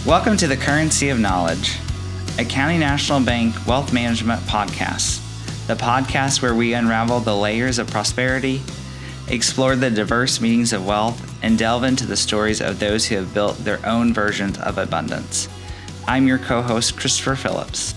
Welcome to the Currency of Knowledge, a County National Bank wealth management podcast, the podcast where we unravel the layers of prosperity, explore the diverse meanings of wealth, and delve into the stories of those who have built their own versions of abundance. I'm your co-host, Christopher Phillips.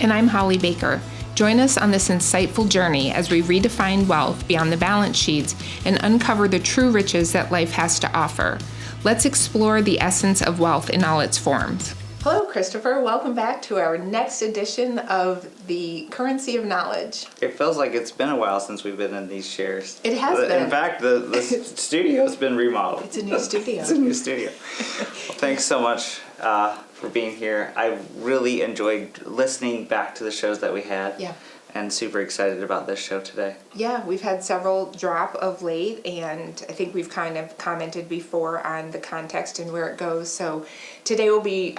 And I'm Holly Baker. Join us on this insightful journey as we redefine wealth beyond the balance sheets and uncover the true riches that life has to offer. Let's explore the essence of wealth in all its forms. Hello, Christopher. Welcome back to our next edition of the Currency of Knowledge. It feels like it's been a while since we've been in these chairs. It has been. In fact, the studio's been remodeled. It's a new studio. It's a new studio. Well, thanks so much for being here. I really enjoyed listening back to the shows that we had. Yeah. And super excited about this show today. Yeah, we've had several drop of late, and I think we've kind of commented before on the context and where it goes. So today will be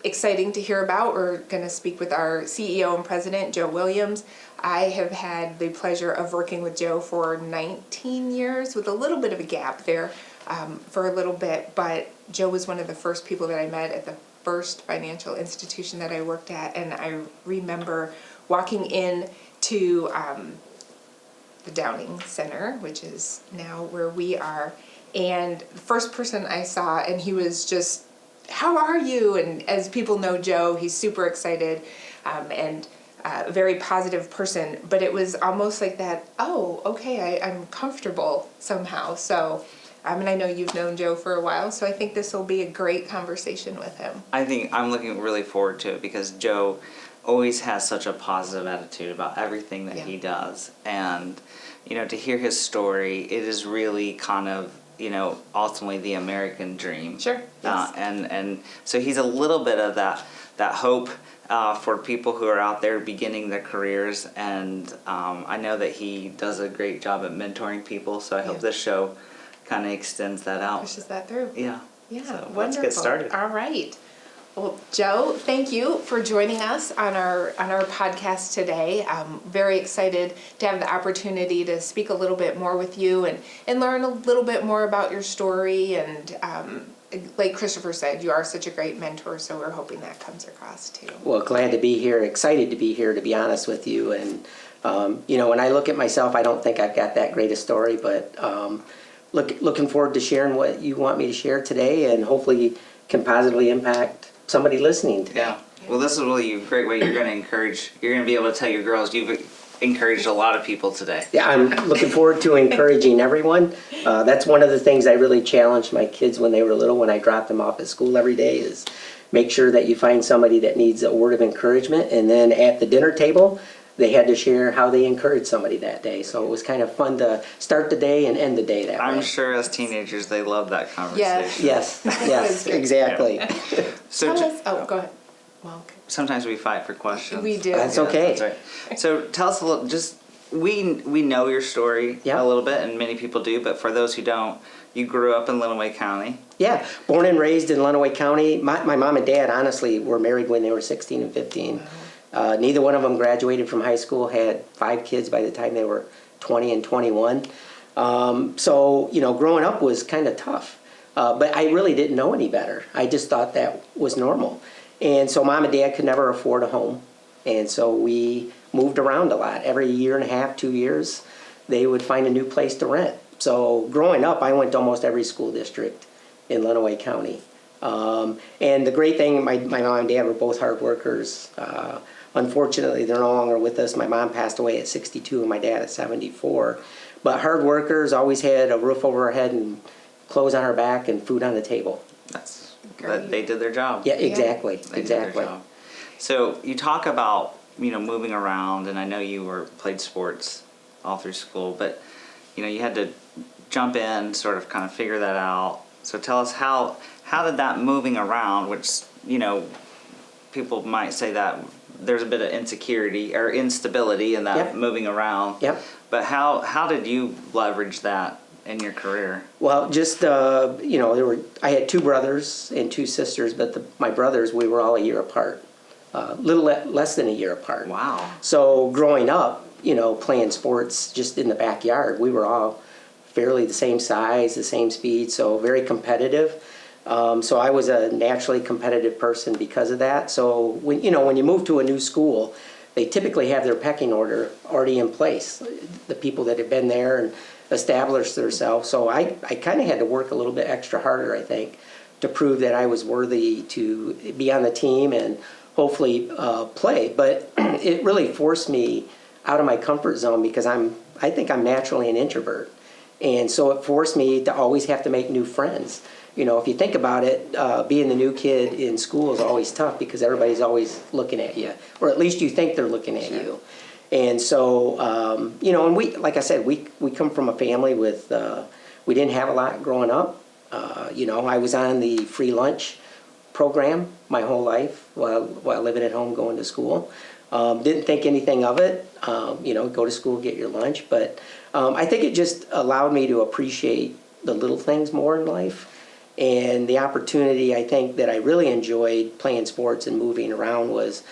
exciting to hear about. We're going to speak with our CEO and President, Joe Williams. I have had the pleasure of working with Joe for 19 years with a little bit of a gap there for a little bit, but Joe was one of the first people that I met at the first financial institution that I worked at, and I remember walking in to the Downing Center, which is now where we are, and the first person I saw, and he was just, how are you? And as people know Joe, he's super excited and a very positive person, but it was almost like that, oh, okay, I'm comfortable somehow. So, and I know you've known Joe for a while, so I think this will be a great conversation with him. I think I'm looking really forward to it because Joe always has such a positive attitude about everything that he does. And, you know, to hear his story, it is really kind of, you know, ultimately the American dream. Sure. Yes. And so he's a little bit of that hope for people who are out there beginning their careers. And I know that he does a great job at mentoring people, so I hope this show kind of extends that out. Pushes that through. Yeah. Yeah, so wonderful. Let's get started. All right. Well, Joe, thank you for joining us on our podcast today. I'm very excited to have the opportunity to speak a little bit more with you and learn a little bit more about your story. And like Christopher said, you are such a great mentor, so we're hoping that comes across too. Well, glad to be here, excited to be here, to be honest with you. And, you know, when I look at myself, I don't think I've got that great a story, but looking forward to sharing what you want me to share today and hopefully can positively impact somebody listening today. Yeah. Well, this is really a great way you're going to be able to tell your girls you've encouraged a lot of people today. Yeah, I'm looking forward to encouraging everyone. That's one of the things I really challenged my kids when they were little, when I dropped them off at school every day, is make sure that you find somebody that needs a word of encouragement. And then at the dinner table, they had to share how they encouraged somebody that day. So it was kind of fun to start the day and end the day that way. I'm sure as teenagers they love that conversation. Yes, exactly. Yeah. So go ahead. Well, okay. Sometimes we fight for questions. We do. That's okay. That's right. So tell us a little, just, we know your story a little bit, and many people do, but for those who don't, you grew up in Lenawee County. Yeah, born and raised in Lenawee County. My mom and dad, honestly, were married when they were 16 and 15. Neither one of them graduated from high school, had 5 kids by the time they were 20 and 21. So, you know, growing up was kind of tough. But I really didn't know any better. I just thought that was normal. And so mom and dad could never afford a home. And so we moved around a lot. Every year and a half, 2 years, they would find a new place to rent. So growing up, I went to almost every school district in Lenawee County. And the great thing, my mom and dad were both hard workers. Unfortunately, they're no longer with us. My mom passed away at 62 and my dad at 74. But hard workers, always had a roof over our head and clothes on our back and food on the table. They did their job. Yeah, exactly. They did their job. So you talk about, you know, moving around, and I know you played sports all through school, but, you know, you had to jump in, sort of kind of figure that out. So tell us how did that moving around, which, you know, people might say that there's a bit of insecurity or instability in that moving around. Yep. But how did you leverage that in your career? Well, just, you know, I had 2 brothers and 2 sisters, but my brothers, we were all a year apart. Little less than a year apart. Wow. So growing up, you know, playing sports just in the backyard, we were all fairly the same size, the same speed, so very competitive. So I was a naturally competitive person because of that. So when you move to a new school, they typically have their pecking order already in place, the people that have been there and established themselves. So I kind of had to work a little bit extra harder, I think, to prove that I was worthy to be on the team and hopefully play. But it really forced me out of my comfort zone because I think I'm naturally an introvert. And so it forced me to always have to make new friends. If you think about it, being the new kid in school is always tough because everybody's always looking at you, or at least you think they're looking at you. And so, and we, like I said, we come from a family with, we didn't have a lot growing up. I was on the free lunch program my whole life while living at home going to school. Didn't think anything of it, go to school, get your lunch. But I think it just allowed me to appreciate the little things more in life. And the opportunity, I think, that I really enjoyed playing sports and moving around was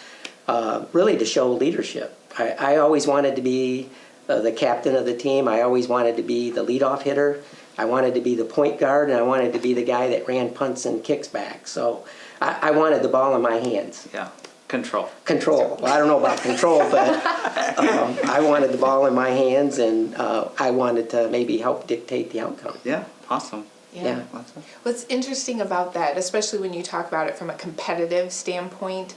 really to show leadership. I always wanted to be the captain of the team. I always wanted to be the leadoff hitter. I wanted to be the point guard, and I wanted to be the guy that ran punts and kicks back. So I wanted the ball in my hands. Yeah. Control. Well, I don't know about control, but I wanted the ball in my hands, and I wanted to maybe help dictate the outcome. Yeah. Awesome. Yeah. What's interesting about that, especially when you talk about it from a competitive standpoint,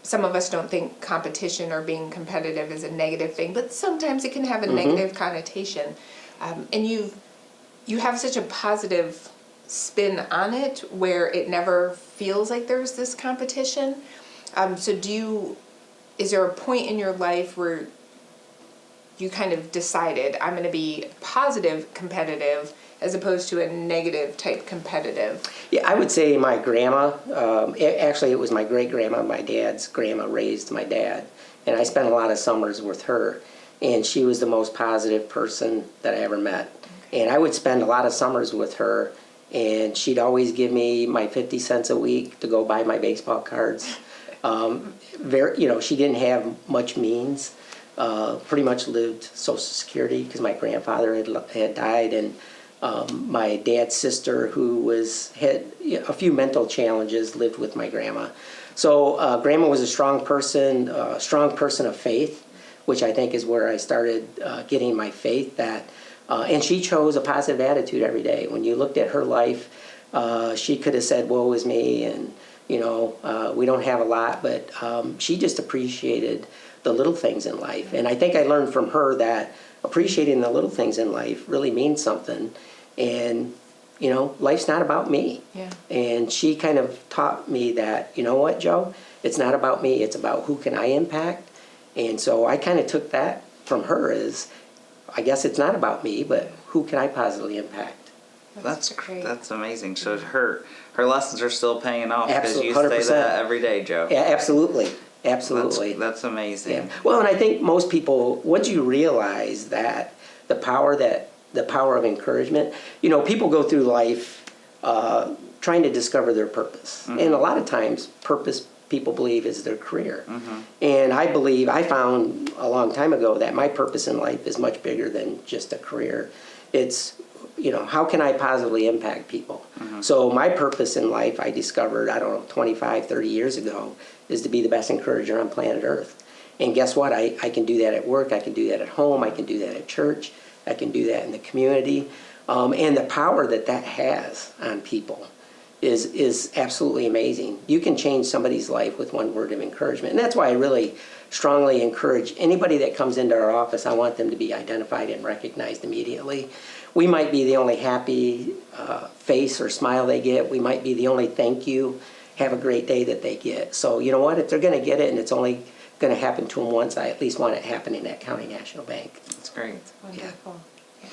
some of us don't think competition or being competitive is a negative thing, but sometimes it can have a negative connotation. And you have such a positive spin on it where it never feels like there's this competition. So is there a point in your life where you kind of decided, I'm going to be positive competitive as opposed to a negative type competitive? Yeah, I would say my grandma, actually it was my great-grandma, my dad's grandma raised my dad, and I spent a lot of summers with her, and she was the most positive person that I ever met. Okay. And I would spend a lot of summers with her, and she'd always give me my 50 cents a week to go buy my baseball cards. She didn't have much means, pretty much lived Social Security because my grandfather had died, and my dad's sister, who had a few mental challenges, lived with my grandma. So grandma was a strong person of faith, which I think is where I started getting my faith. And she chose a positive attitude every day. When you looked at her life, she could have said, "Woe is me," and we don't have a lot, but she just appreciated the little things in life. And I think I learned from her that appreciating the little things in life really means something. And, life's not about me. Yeah. And she kind of taught me that, you know what, Joe? It's not about me. It's about who can I impact. And so I kind of took that from her as, I guess it's not about me, but who can I positively impact? That's great. That's amazing. So her lessons are still paying off because you 100%. say that every day, Joe. Yeah, absolutely. Absolutely. That's amazing. Yeah. Well, and I think most people, once you realize that the power of encouragement, people go through life trying to discover their purpose. Mm-hmm. And a lot of times purpose, people believe, is their career. Mm-hmm. And I found a long time ago that my purpose in life is much bigger than just a career. It's, how can I positively impact people? Mm-hmm. So my purpose in life, I discovered, 25, 30 years ago, is to be the best encourager on planet Earth. And guess what? I can do that at work. I can do that at home. I can do that at church. I can do that in the community. And the power that has on people is absolutely amazing. You can change somebody's life with one word of encouragement. And that's why I really strongly encourage anybody that comes into our office, I want them to be identified and recognized immediately. We might be the only happy face or smile they get. We might be the only thank you, have a great day that they get. So you know what? If they're going to get it and it's only going to happen to them once, I at least want it happening at County National Bank. That's great. That's wonderful. Yeah.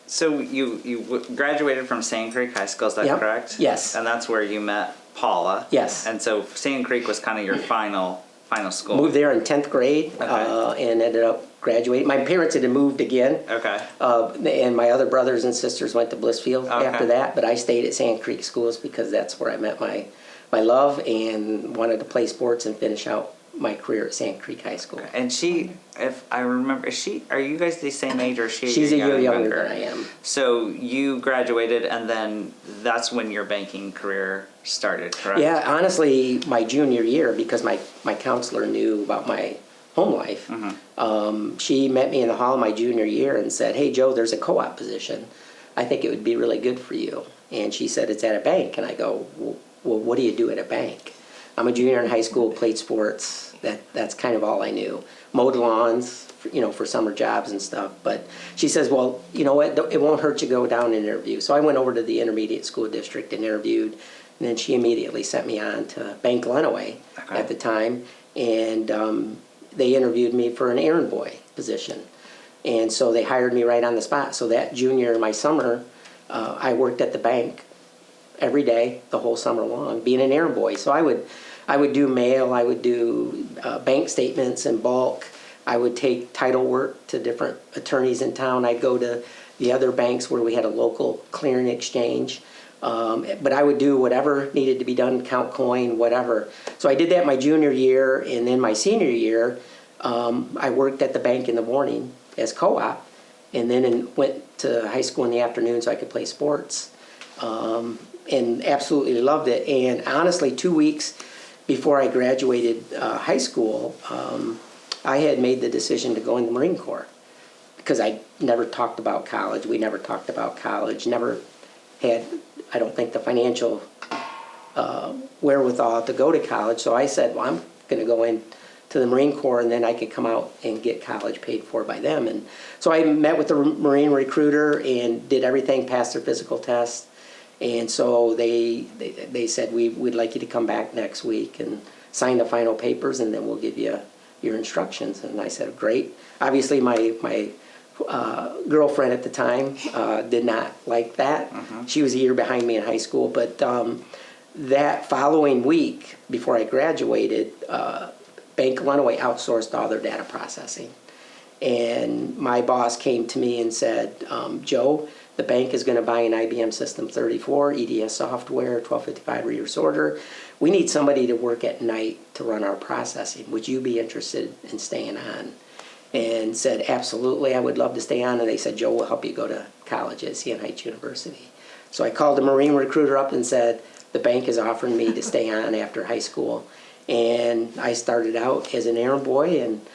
So you graduated from Sand Creek High School, is that correct? Yes. And that's where you met Paula. Yes. And so Sand Creek was kind of your final school. Moved there in 10th grade. Okay. And ended up graduating. My parents had moved again. Okay. And my other brothers and sisters went to Blissfield Okay. after that, but I stayed at Sand Creek Schools because that's where I met my love and wanted to play sports and finish out my career at Sand Creek High School. And she, if I remember, are you guys the same age or is she She's a year younger younger than I am. So you graduated and then that's when your banking career started, correct? Yeah, honestly, my junior year, because my counselor knew about my home life, she met me in the hall my junior year and said, "Hey, Joe, there's a co-op position. I think it would be really good for you." And she said, "It's at a bank." And I go, "Well, what do you do at a bank?" I'm a junior in high school, played sports. That's kind of all I knew. Mowed lawns, for summer jobs and stuff. But she says, "Well, you know what? It won't hurt to go down and interview." So I went over to the intermediate school district and interviewed. And then she immediately sent me on to Bank Lenawee at the time. And they interviewed me for an errand boy position. And so they hired me right on the spot. So that junior, my summer, I worked at the bank every day, the whole summer long, being an errand boy. So I would do mail, I would do bank statements in bulk. I would take title work to different attorneys in town. I'd go to the other banks where we had a local clearing exchange. But I would do whatever needed to be done, count coin, whatever. So I did that my junior year, and then my senior year, I worked at the bank in the morning as co-op, and then went to high school in the afternoon so I could play sports, and absolutely loved it. And honestly, 2 weeks before I graduated high school, I had made the decision to go in the Marine Corps because I never talked about college. We never talked about college, never had, I don't think, the financial wherewithal to go to college. So I said, well, I'm going to go in to the Marine Corps, and then I could come out and get college paid for by them. And so I met with the Marine recruiter and did everything, passed their physical test. And so they said, we'd like you to come back next week and sign the final papers, and then we'll give you your instructions. And I said, great. Obviously, my girlfriend at the time did not like that. She was a year behind me in high school. But that following week, before I graduated, Bank Lenawee outsourced all their data processing. And my boss came to me and said, Joe, the bank is going to buy an IBM System 34, EDS software, 1255 reader sorter. We need somebody to work at night to run our processing. Would you be interested in staying on? And said, absolutely, I would love to stay on. And they said, Joe, we'll help you go to college at CN Heights University. So I called the Marine recruiter up and said, the bank is offering me to stay on after high school. And I started out as an errand boy, and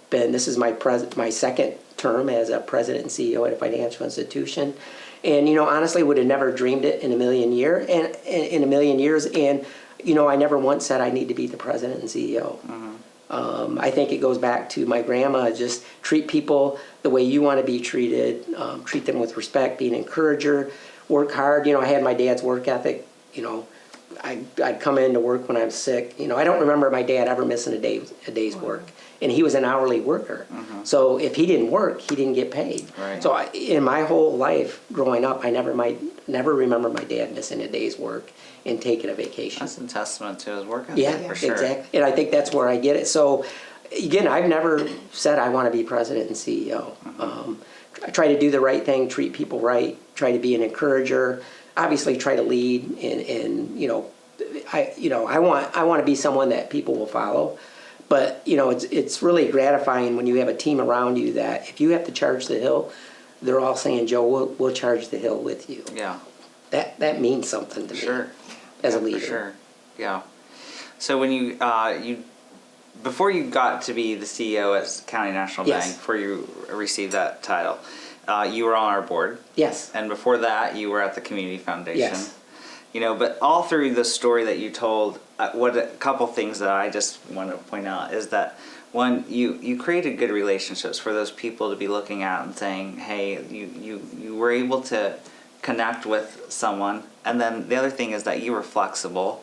this is my second term as a president and CEO at a financial institution. And honestly, would have never dreamed it in a million years. And I never once said I need to be the president and CEO. I think it goes back to my grandma, just treat people the way you want to be treated, treat them with respect, be an encourager, work hard. I had my dad's work ethic. I'd come in to work when I'm sick. I don't remember my dad ever missing a day's work. And he was an hourly worker. So if he didn't work, he didn't get paid. Right. So in my whole life growing up, I never remember my dad missing a day's work and taking a vacation. That's a testament to his work ethic, Yeah, for sure. exactly. And I think that's where I get it. So again, I've never said I want to be president and CEO. I try to do the right thing, treat people right, try to be an encourager, obviously try to lead, and I want to be someone that people will follow. But it's really gratifying when you have a team around you that if you have to charge the hill, they're all saying, Joe, we'll charge the hill with you. Yeah. That means something to me as a leader. For sure. Yeah. So when you before you got to be the CEO at County National Yes. Bank, before you received that title, you were on our board. Yes. And before that, you were at the Community Foundation. Yes. But all through the story that you told, what a couple things that I just want to point out is that, one, you created good relationships for those people to be looking at and saying, hey, you were able to connect with someone. And then the other thing is that you were flexible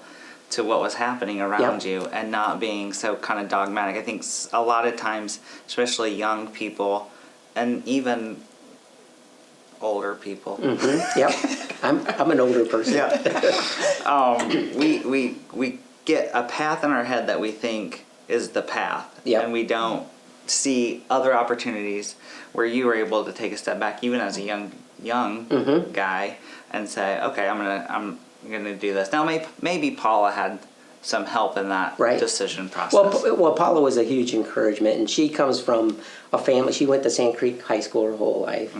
to what was happening around you and not being so kind of dogmatic. I think a lot of times, especially young people and even older people. Yep. I'm an older person. We get a path in our head that we think is the path, and we don't see other opportunities where you were able to take a step back, even as a young guy, and say, okay, I'm gonna do this. Now maybe Paula had some help in that Right. decision process. Well, Paula was a huge encouragement, and she comes from a family. She went to Sand Creek High School her whole life,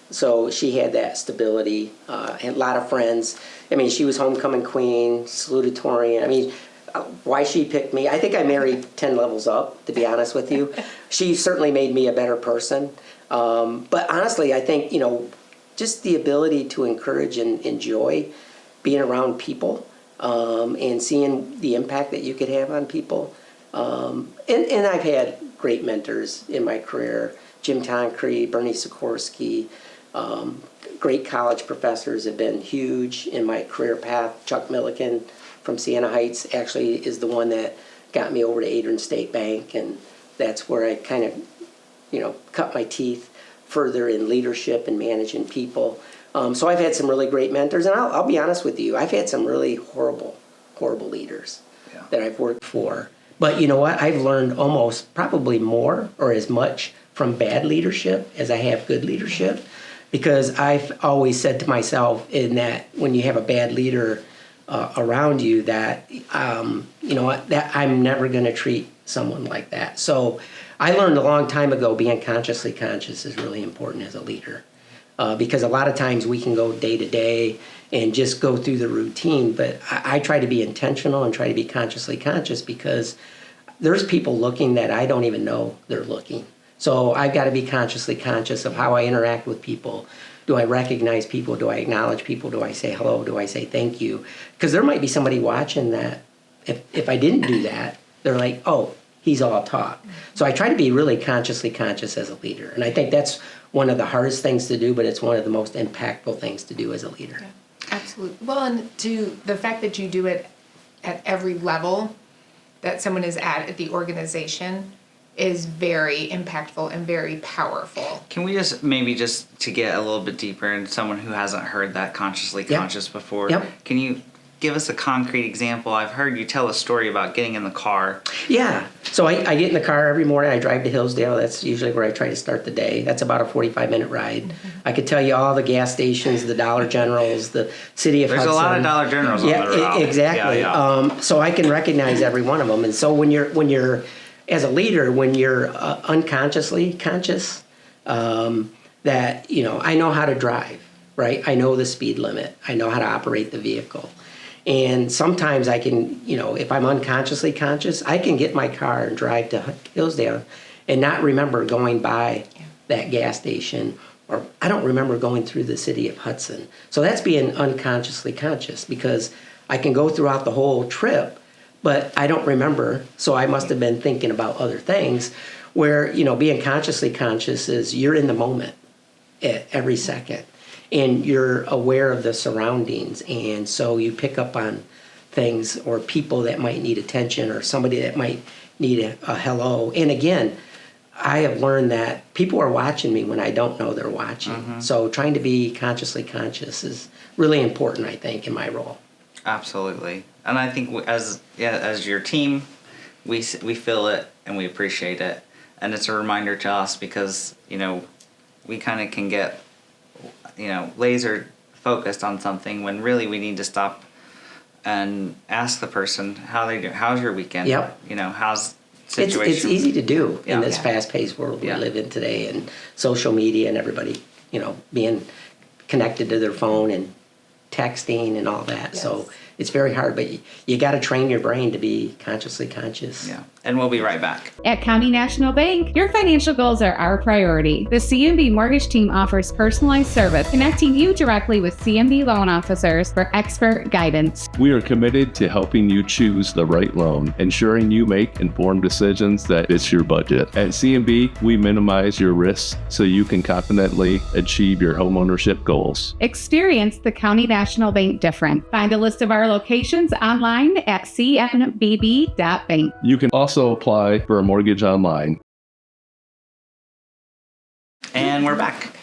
so she had that stability. And a lot of friends. I mean, she was homecoming queen, salutatorian. I mean, why she picked me? I think I married 10 levels up. To be honest with you, she certainly made me a better person. But honestly, I think just the ability to encourage and enjoy being around people. And seeing the impact that you could have on people. And I've had great mentors in my career. Jim Toncree, Bernie Sikorsky, great college professors have been huge in my career path. Chuck Milliken from Siena Heights actually is the one that got me over to Adrian State Bank, and that's where I kind of, cut my teeth further in leadership and managing people. So I've had some really great mentors, and I'll be honest with you, I've had some really horrible leaders that I've worked for. But you know what? I've learned almost probably more or as much from bad leadership as I have good leadership, because I've always said to myself in that when you have a bad leader around you that, that I'm never going to treat someone like that. So I learned a long time ago being consciously conscious is really important as a leader. Because a lot of times we can go day to day and just go through the routine, but I try to be intentional and try to be consciously conscious because there's people looking that I don't even know they're looking. So I've got to be consciously conscious of how I interact with people. Do I recognize people? Do I acknowledge people? Do I say hello? Do I say thank you? Because there might be somebody watching that if I didn't do that, they're like, oh, he's all talk. So I try to be really consciously conscious as a leader. And I think that's one of the hardest things to do, but it's one of the most impactful things to do as a leader. Yeah, absolutely. Well, and to the fact that you do it at every level that someone is at the organization is very impactful and very powerful. Can we just to get a little bit deeper into someone who hasn't heard that consciously conscious before? Yep. Can you give us a concrete example? I've heard you tell a story about getting in the car. Yeah. So I get in the car every morning. I drive to Hillsdale. That's usually where I try to start the day. That's about a 45-minute ride. Mm-hmm. I could tell you all the gas stations, the Dollar Generals, the city of Hudson. There's a lot of Dollar Generals on the route. Exactly. Yeah. So I can recognize every one of them. And so when you're as a leader, when you're unconsciously conscious, that, I know how to drive, right? I know the speed limit. I know how to operate the vehicle. And sometimes I can, if I'm unconsciously conscious, I can get in my car and drive to Hillsdale and not remember going by that gas station, or I don't remember going through the city of Hudson. So that's being unconsciously conscious, because I can go throughout the whole trip, but I don't remember, so I must have been thinking about other things. Where, being consciously conscious is you're in the moment at every second. And you're aware of the surroundings, and so you pick up on things or people that might need attention or somebody that might need a hello. And again, I have learned that people are watching me when I don't know they're watching. Mm-hmm. So trying to be consciously conscious is really important, I think, in my role. Absolutely. And I think as your team, we feel it and we appreciate it. And it's a reminder to us because, we kind of can get laser focused on something when really we need to stop and ask the person how they do. How's your weekend? Yep. How's situation? It's easy to do in this fast-paced world we live in today, and social media and everybody, being connected to their phone and texting and all that. Yes. So it's very hard, but you got to train your brain to be consciously conscious. Yeah, and we'll be right back. At County National Bank, your financial goals are our priority. The CNB Mortgage Team offers personalized service, connecting you directly with CNB loan officers for expert guidance. We are committed to helping you choose the right loan, ensuring you make informed decisions that fit your budget. At CNB, we minimize your risks so you can confidently achieve your homeownership goals. Experience the County National Bank difference. Find a list of our locations online at cnbb.bank. You can also apply for a mortgage online. And we're back.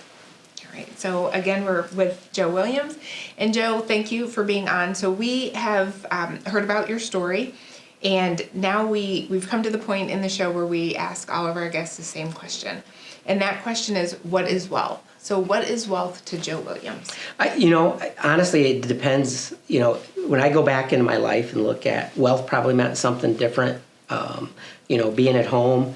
All right. So again, we're with Joe Williams. And Joe, thank you for being on. So we have heard about your story. And now we've come to the point in the show where we ask all of our guests the same question. And that question is, what is well? So what is wealth to Joe Williams? Honestly, it depends. When I go back into my life and look at wealth, probably meant something different. Being at home,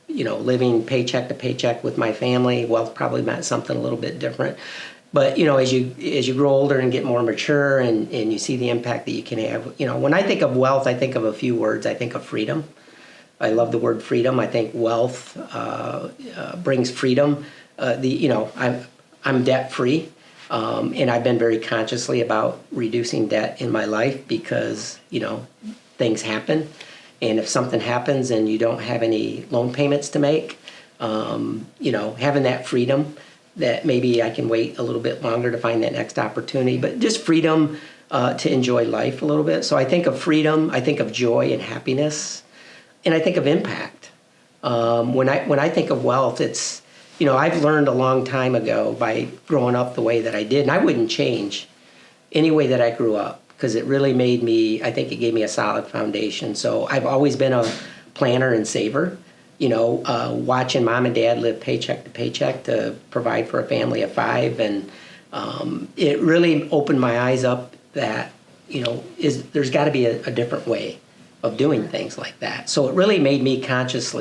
living paycheck to paycheck with my family, wealth probably meant something a little bit different. But as you grow older and get more mature and you see the impact that you can have, when I think of wealth, I think of a few words. I think of freedom. I love the word freedom. I think wealth brings freedom. I'm debt free, and I've been very consciously about reducing debt in my life because things happen, and if something happens and you don't have any loan payments to make, having that freedom that maybe I can wait a little bit longer to find that next opportunity, but just freedom to enjoy life a little bit. So I think of freedom, I think of joy and happiness, and I think of impact. When I think of wealth, it's I've learned a long time ago by growing up the way that I did, and I wouldn't change any way that I grew up because it really made me, I think it gave me a solid foundation. So I've always been a planner and saver, watching mom and dad live paycheck to paycheck to provide for a family of 5. And it really opened my eyes up that, there's got to be a different way of doing things like that. So it really made me conscious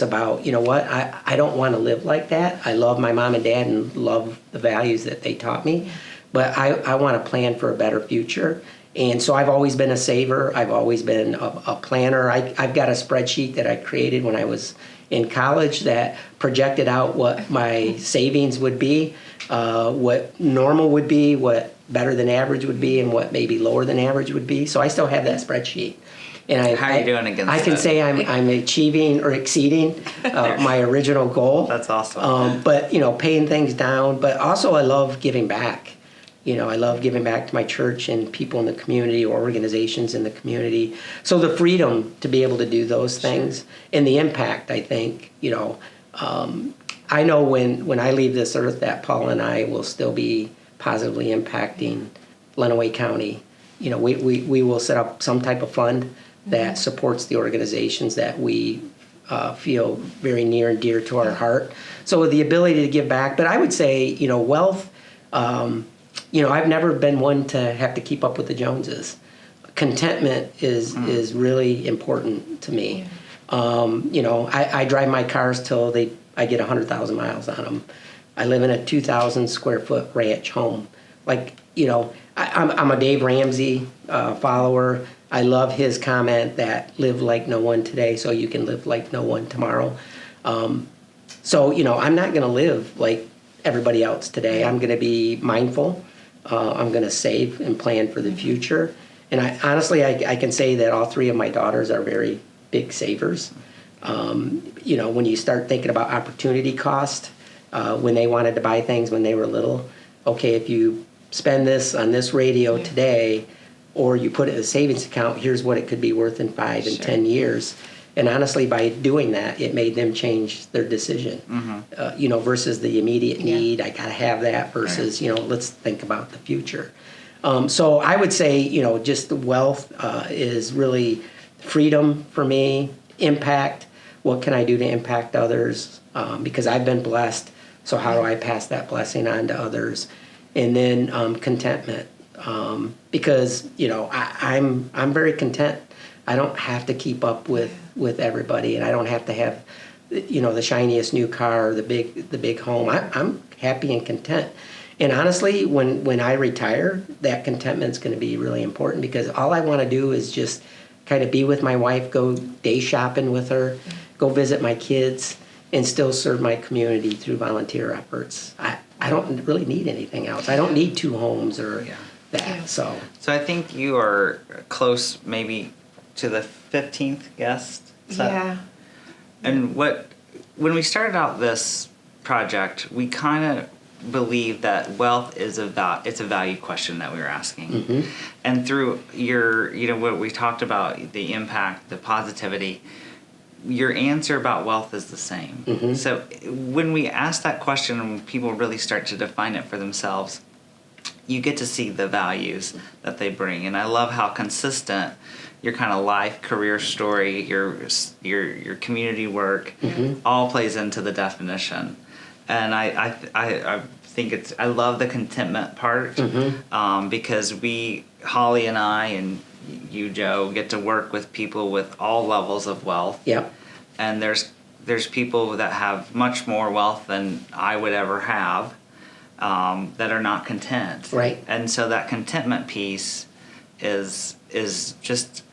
about, I don't want to live like that. I love my mom and dad and love the values that they taught me, but I want to plan for a better future. And so I've always been a saver. I've always been a planner. I've got a spreadsheet that I created when I was in college that projected out what my savings would be, what normal would be, what better than average would be, and what maybe lower than average would be. So I still have that spreadsheet. And How are you doing against I can that? say I'm achieving or exceeding my original goal. That's awesome. But paying things down. But also I love giving back. I love giving back to my church and people in the community or organizations in the community. So the freedom to be able to do those things and the impact, I think, I know when I leave this earth that Paul and I will still be positively impacting Lenawee County. We will set up some type of fund that supports the organizations that we feel very near and dear to our heart. So the ability to give back. But I would say, wealth, I've never been one to have to keep up with the Joneses. Contentment is really important to me. I drive my cars till I get 100,000 miles on them. I live in a 2,000 square foot ranch home. I'm a Dave Ramsey follower. I love his comment that live like no one today so you can live like no one tomorrow. I'm not going to live like everybody else today. I'm going to be mindful. I'm going to save and plan for the future. And I can say that all 3 of my daughters are very big savers. When you start thinking about opportunity cost, when they wanted to buy things when they were little, okay, if you spend this on this radio today, or you put it in a savings account, here's what it could be worth in 5 and 10 years. And honestly, by doing that, it made them change their decision. Versus the immediate need, I got to have that, versus, let's think about the future. So I would say, just the wealth is really freedom for me, impact. What can I do to impact others? Because I've been blessed, so how do I pass that blessing on to others? And then contentment, because I'm very content. I don't have to keep up with everybody, and I don't have to have the shiniest new car or the big home. I'm happy and content. And honestly, when I retire, that contentment's going to be really important, because all I want to do is just kind of be with my wife, go day shopping with her, go visit my kids, and still serve my community through volunteer efforts. I don't really need anything else. I don't need 2 homes or that. So I think you are close, maybe to the 15th guest. And when we started out this project, we kind of believed that wealth is it's a value question that we were asking. And through your, what we talked about, the impact, the positivity, your answer about wealth is the same. So when we ask that question and when people really start to define it for themselves, you get to see the values that they bring. And I love how consistent your kind of life, career story, your community work all plays into the definition. And I think I love the contentment part, because Holly and I and you, Joe, get to work with people with all levels of wealth. Yep. And there's people that have much more wealth than I would ever have, that are not content. Right. And so that contentment piece is just,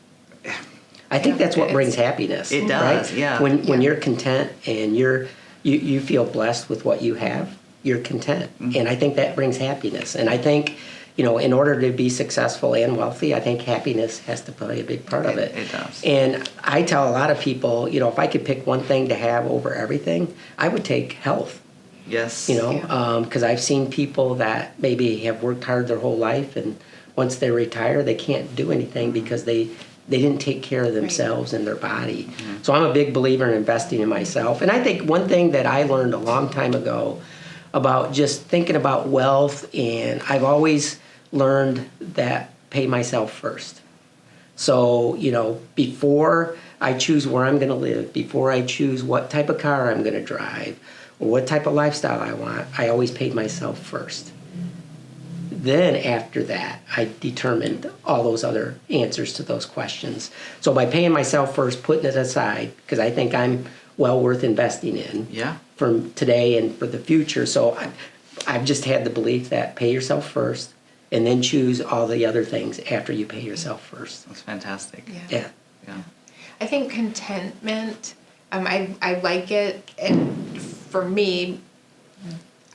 I think that's what brings happiness. It does, right? yeah. When you're content and you feel blessed with what you have, you're content. And I think that brings happiness. And I think, in order to be successful and wealthy, I think happiness has to play a big part of it. It does. And I tell a lot of people, if I could pick one thing to have over everything, I would take health. yes. Because I've seen people that maybe have worked hard their whole life, and once they retire, they can't do anything because they didn't take care of themselves and their body. So I'm a big believer in investing in myself. And I think one thing that I learned a long time ago about just thinking about wealth, and I've always learned that pay myself first. So, before I choose where I'm going to live, before I choose what type of car I'm going to drive, or what type of lifestyle I want, I always paid myself first. Then after that, I determined all those other answers to those questions. So by paying myself first, putting it aside, because I think I'm well worth investing in for today and for the future. So I've just had the belief that pay yourself first and then choose all the other things after you pay yourself first. That's fantastic. Yeah. I think contentment, I like it, and for me,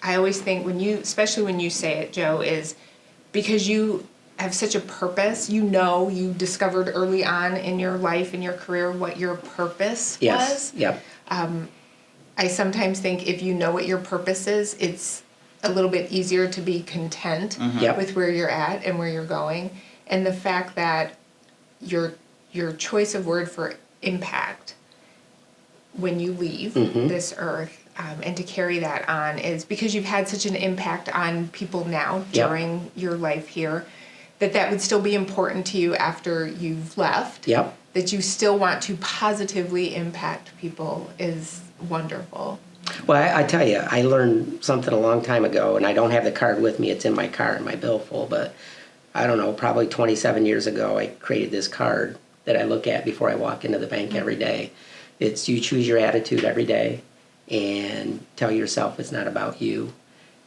I always think especially when you say it, Joe, is because you have such a purpose. You discovered early on in your life, in your career, what your purpose was. Yep. I sometimes think if you know what your purpose is, it's a little bit easier to be content Yep. with where you're at and where you're going. And the fact that your choice of word for impact when you leave this earth, and to carry that on, is because you've had such an impact on people now during your life here, that would still be important to you after you've left. Yep. That you still want to positively impact people is wonderful. Well, I tell you, I learned something a long time ago, and I don't have the card with me. It's in my car, in my billfold, but I don't know, probably 27 years ago, I created this card that I look at before I walk into the bank every day. It's you choose your attitude every day and tell yourself it's not about you.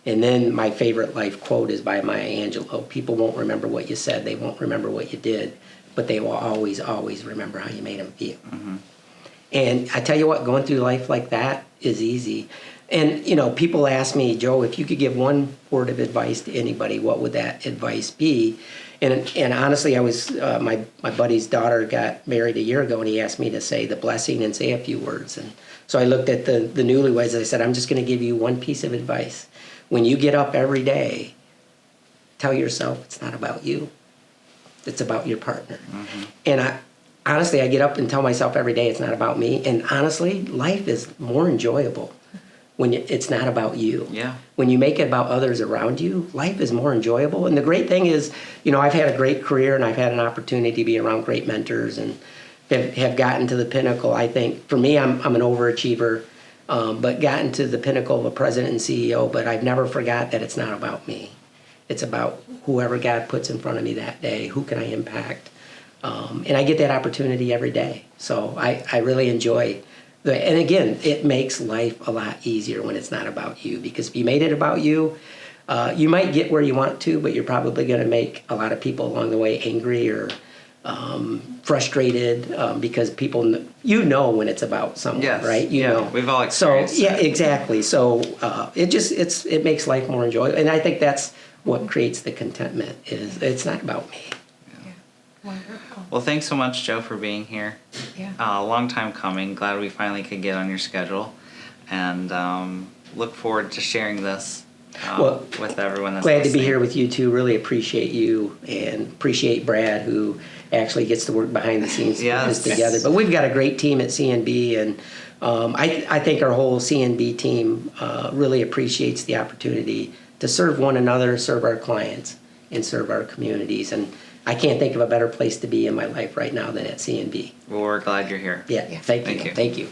And then my favorite life quote is by Maya Angelou. People won't remember what you said, they won't remember what you did, but they will always, always remember how you made them feel. And I tell you what, going through life like that is easy. And, people ask me, Joe, if you could give one word of advice to anybody, what would that advice be? And honestly, I was, my buddy's daughter got married a year ago, and he asked me to say the blessing and say a few words. And so I looked at the newlyweds, and I said, I'm just going to give you one piece of advice. When you get up every day, tell yourself it's not about you. It's about your partner. And honestly, I get up and tell myself every day it's not about me. And honestly, life is more enjoyable when it's not about you. Yeah. When you make it about others around you, life is more enjoyable. And the great thing is, I've had a great career, and I've had an opportunity to be around great mentors and have gotten to the pinnacle. I think, for me, I'm an overachiever, but gotten to the pinnacle of a president and CEO, but I've never forgot that it's not about me. It's about whoever God puts in front of me that day. Who can I impact? And I get that opportunity every day. So I really enjoy and again, it makes life a lot easier when it's not about you, because if you made it about you, you might get where you want to, but you're probably going to make a lot of people along the way angry or frustrated, because people, when it's about someone, right? We've all experienced that. Exactly. So it makes life more enjoyable, and I think that's what creates the contentment. Is it's not about me. Wonderful. Well, thanks so much, Joe, for being here. Yeah. A long time coming. Glad we finally could get on your schedule, and look forward to sharing this with everyone that's glad listening. to be here with you too. Really appreciate you, and appreciate Brad, who actually gets to work behind the scenes to put this together. But we've got a great team at CNB, and I think our whole CNB team really appreciates the opportunity to serve one another, serve our clients, and serve our communities. And I can't think of a better place to be in my life right now than at CNB. Well, we're glad you're here. Yeah. Thank you. Thank you. Thank you.